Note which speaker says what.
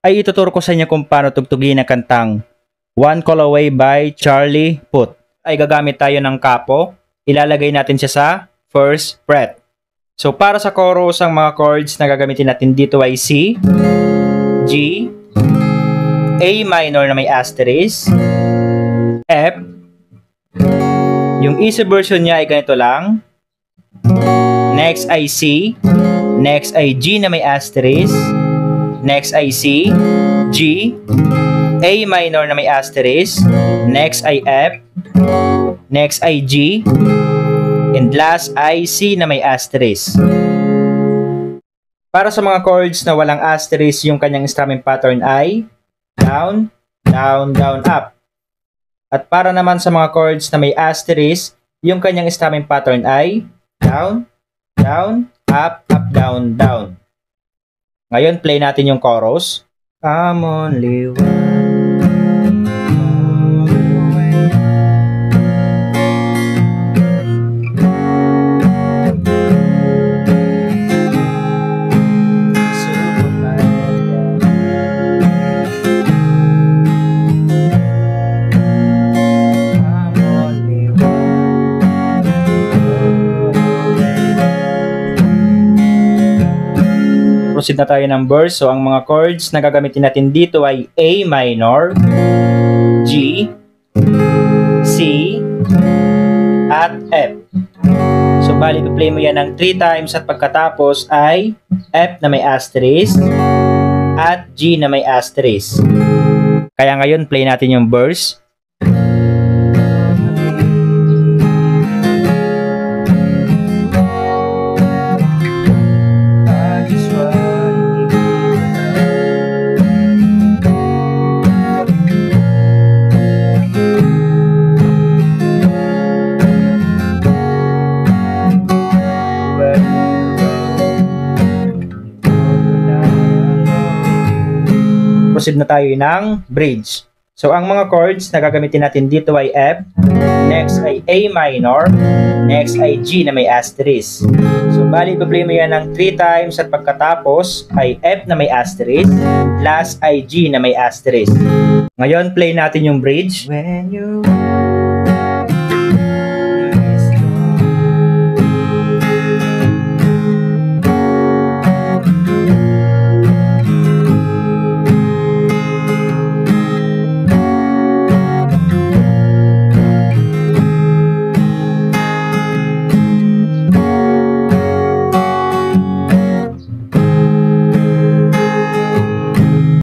Speaker 1: ay ituturo ko sa inyo kung paano tugtugin ang kantang One Call Away by Charlie Puth. Ay gagamit tayo ng kapo. Ilalagay natin siya sa first fret. So para sa chorus, ang mga chords na gagamitin natin dito ay C, G, A minor na may asterisk, F. Yung easy version niya ay ganito lang. Next ay C, next ay G na may asterisk, next ay C, G, A minor na may asterisk, next ay F, next ay G, and last ay C na may asterisk. Para sa mga chords na walang asterisk, yung kanyang strumming pattern ay down, down, down, up. At para naman sa mga chords na may asterisk, yung kanyang strumming pattern ay down, down, up, up, down, down. Ngayon, play natin yung chorus. I'm only one. Proceed na tayo ng verse. So, ang mga chords na gagamitin natin dito ay A minor, G, C, at F. So, bali, play mo yan ng 3 times at pagkatapos ay F na may asterisk at G na may asterisk. Kaya ngayon, play natin yung verse. Proceed na tayo ng bridge. So, ang mga chords na gagamitin natin dito ay F, next ay A minor, next ay G na may asterisk. So, bali, play mo yan ng 3 times at pagkatapos ay F na may asterisk, last ay G na may asterisk. Ngayon, play natin yung bridge. When you